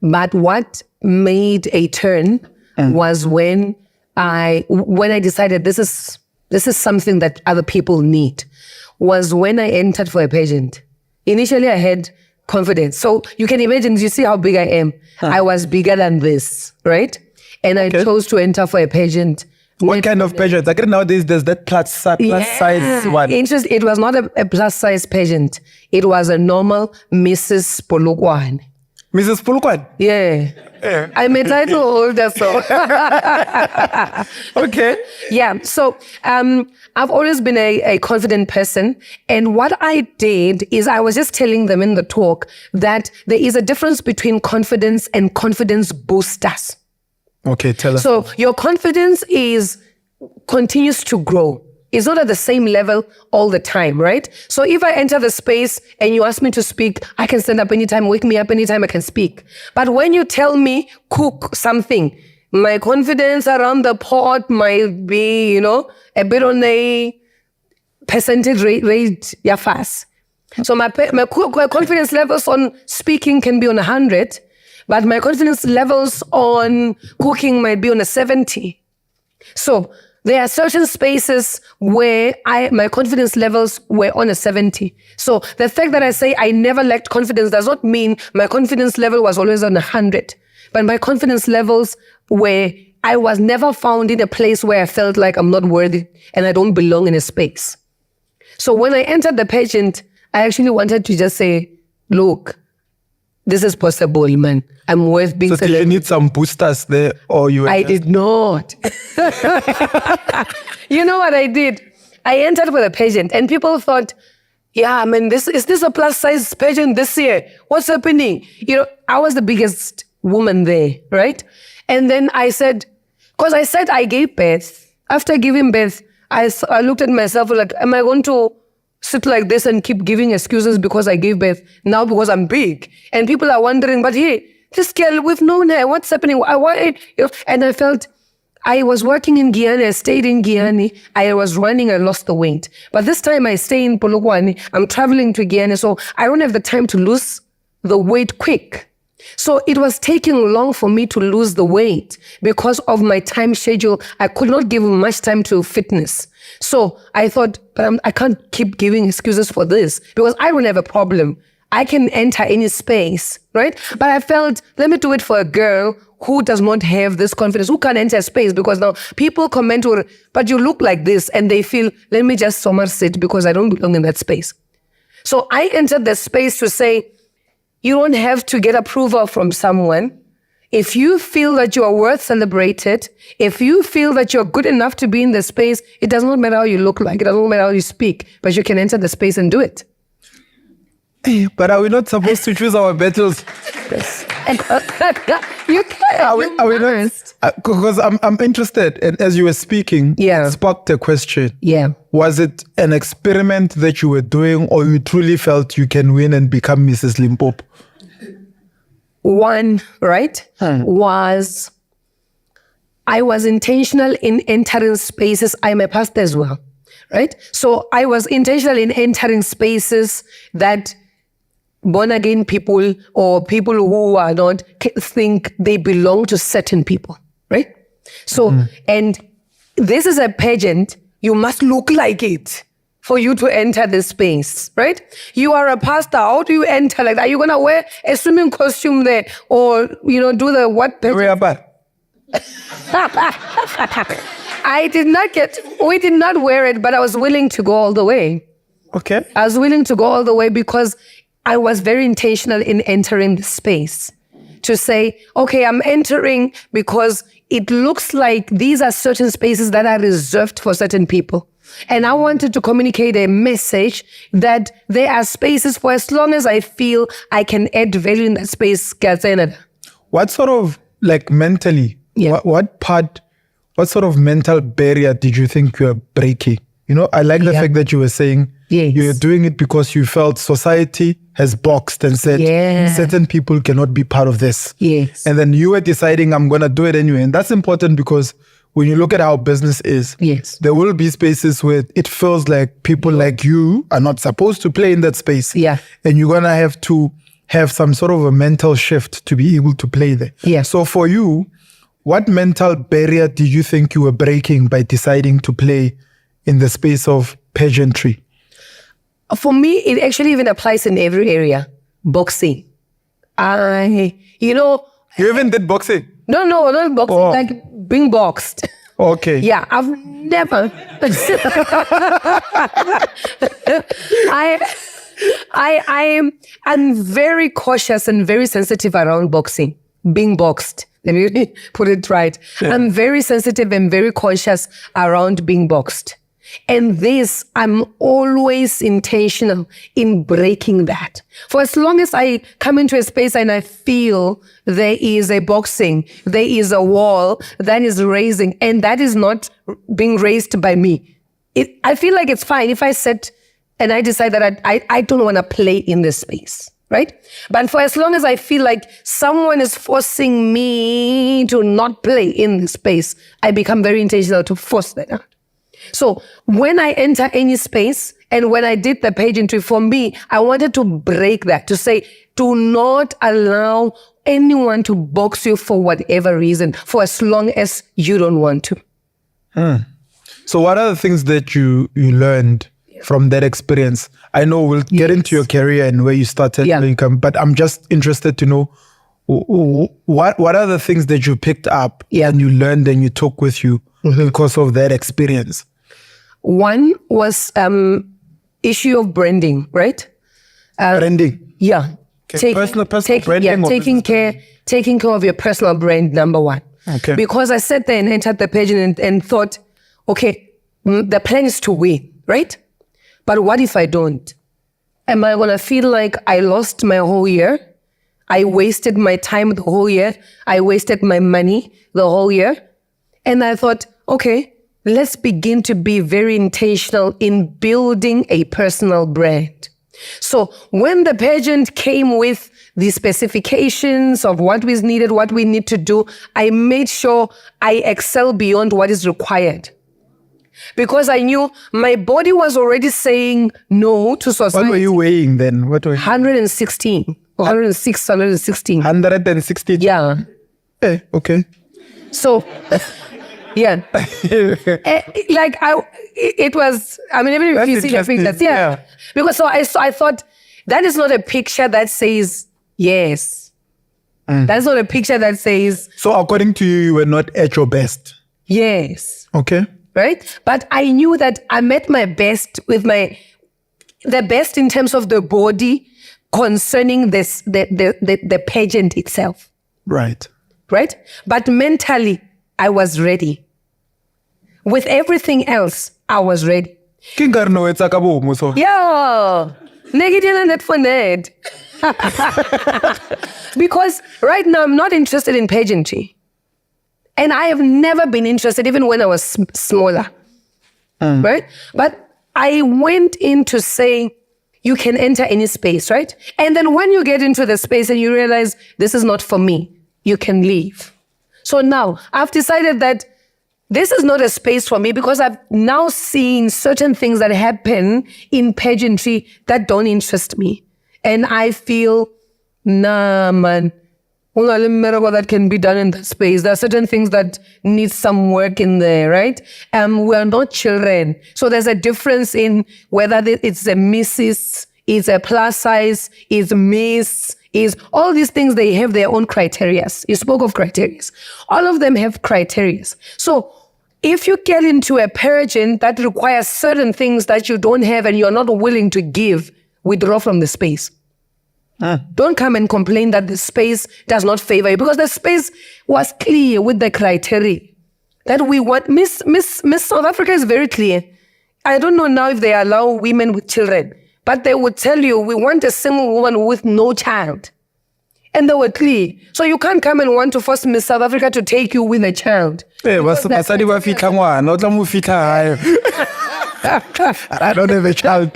But what made a turn was when I decided this is something that other people need, was when I entered for a pageant. Initially, I had confidence. So you can imagine, you see how big I am. I was bigger than this, right? And I chose to enter for a pageant. What kind of pageant? Like nowadays, there's that plus size one. It was not a plus size pageant. It was a normal Mrs. Polokwane. Mrs. Polokwane? Yeah. I'm a title holder, so. Okay. Yeah. So I've always been a confident person. And what I did is I was just telling them in the talk that there is a difference between confidence and confidence boosters. Okay, tell us. So your confidence continues to grow. It's not at the same level all the time, right? So if I enter the space and you ask me to speak, I can stand up anytime, wake me up anytime, I can speak. But when you tell me cook something, my confidence around the pot might be, a bit on a percentage rate, fast. So my confidence levels on speaking can be on 100, but my confidence levels on cooking might be on a 70. So there are certain spaces where my confidence levels were on a 70. So the fact that I say I never lacked confidence does not mean my confidence level was always on 100. But my confidence levels I was never found in a place where I felt like I'm not worthy and I don't belong in a space. So when I entered the pageant, I actually wanted to just say, look, this is possible, man. I'm worth being So did you need some boosters there, or you? I did not. You know what I did? I entered for the pageant, and people thought, "Yeah, man, is this a plus size pageant this year? What's happening?" I was the biggest woman there, right? And then I said, because I said I gave birth. After giving birth, I looked at myself like, am I going to sit like this and keep giving excuses because I gave birth now because I'm big? And people are wondering, but hey, this girl, we've known her, what's happening? Why? And I felt I was working in Guyana, I stayed in Guyana, I was running, I lost the weight. But this time I stay in Polokwane, I'm traveling to Guyana, so I don't have the time to lose the weight quick. So it was taking long for me to lose the weight because of my time schedule. I could not give much time to fitness. So I thought, but I can't keep giving excuses for this because I don't have a problem. I can enter any space, right? But I felt, let me do it for a girl who does not have this confidence, who can't enter a space, because now people comment, but you look like this, and they feel, let me just sit because I don't belong in that space. So I entered the space to say, you don't have to get approval from someone. If you feel that you are worth celebrated, if you feel that you're good enough to be in the space, it does not matter how you look like, it doesn't matter how you speak, but you can enter the space and do it. But are we not supposed to choose our battles? Yes. You can. Are we not? Because I'm interested, and as you were speaking, it sparked a question. Yeah. Was it an experiment that you were doing, or you truly felt you can win and become Mrs. Limpopo? One, right, was I was intentional in entering spaces. I'm a pastor as well, right? So I was intentional in entering spaces that born-again people or people who are not think they belong to certain people, right? So, and this is a pageant, you must look like it for you to enter this space, right? You are a pastor, how do you enter like that? Are you going to wear a swimming costume there or, do the what? We did not wear it, but I was willing to go all the way. Okay. I was willing to go all the way because I was very intentional in entering the space to say, okay, I'm entering because it looks like these are certain spaces that are reserved for certain people. And I wanted to communicate a message that there are spaces for as long as I feel I can add value in that space. What sort of, mentally, what sort of mental barrier did you think you were breaking? I like the fact that you were saying you're doing it because you felt society has boxed and said certain people cannot be part of this. Yes. And then you were deciding, I'm going to do it anyway. And that's important because when you look at how business is, there will be spaces where it feels like people like you are not supposed to play in that space. Yeah. And you're going to have to have some sort of a mental shift to be able to play there. Yeah. So for you, what mental barrier did you think you were breaking by deciding to play in the space of pageantry? For me, it actually even applies in every area. Boxing. You even did boxing? No, not boxing, like being boxed. Okay. Yeah, I've never. I'm very cautious and very sensitive around boxing, being boxed. Let me put it right. Yeah. I'm very sensitive and very cautious around being boxed. And this, I'm always intentional in breaking that. For as long as I come into a space and I feel there is a boxing, there is a wall that is raising, and that is not being raised by me, I feel like it's fine if I sit and I decide that I don't want to play in this space, right? But for as long as I feel like someone is forcing me to not play in this space, I become very intentional to force that out. So when I enter any space, and when I did the pageantry, for me, I wanted to break that, to say, do not allow anyone to box you for whatever reason, for as long as you don't want to. So what are the things that you learned from that experience? I know we'll get into your career and where you started, but I'm just interested to know what are the things that you picked up and you learned and you took with you because of that experience? One was issue of branding, right? Branding? Yeah. Okay. Personal branding? Yeah, taking care of your personal brand, number one. Okay. Because I sat there and entered the pageant and thought, okay, the plan is to win, right? But what if I don't? Am I going to feel like I lost my whole year? I wasted my time the whole year. I wasted my money the whole year. And I thought, okay, let's begin to be very intentional in building a personal brand. So when the pageant came with the specifications of what was needed, what we need to do, I made sure I excel beyond what is required. Because I knew my body was already saying no to society. What were you weighing then? 116. 106, 116. 116? Yeah. Hey, okay. So, yeah. It was, I mean, even if you see the pictures, yeah. Because so I thought, that is not a picture that says yes. That's not a picture that says... So according to you, you were not at your best? Yes. Okay. Right? But I knew that I'm at my best with the best in terms of the body concerning this, the pageant itself. Right. Right? But mentally, I was ready. With everything else, I was ready. Yeah. Negative for net. Because right now, I'm not interested in pageantry. And I have never been interested, even when I was smaller. Right? But I went in to say, you can enter any space, right? And then when you get into the space and you realize this is not for me, you can leave. So now I've decided that this is not a space for me because I've now seen certain things that happen in pageantry that don't interest me. And I feel, nah, man, that can be done in that space. There are certain things that need some work in there, right? We're not children. So there's a difference in whether it's a Mrs., it's a plus size, it's Miss, is all these things, they have their own criteria. You spoke of criteria. All of them have criteria. So if you get into a pageant that requires certain things that you don't have and you're not willing to give, withdraw from the space. Don't come and complain that the space does not favor you, because the space was clear with the criteria that we want. Miss South Africa is very clear. I don't know now if they allow women with children, but they would tell you, we want a single woman with no child. And they were clear. So you can't come and want to force Miss South Africa to take you with a child. I don't have a child.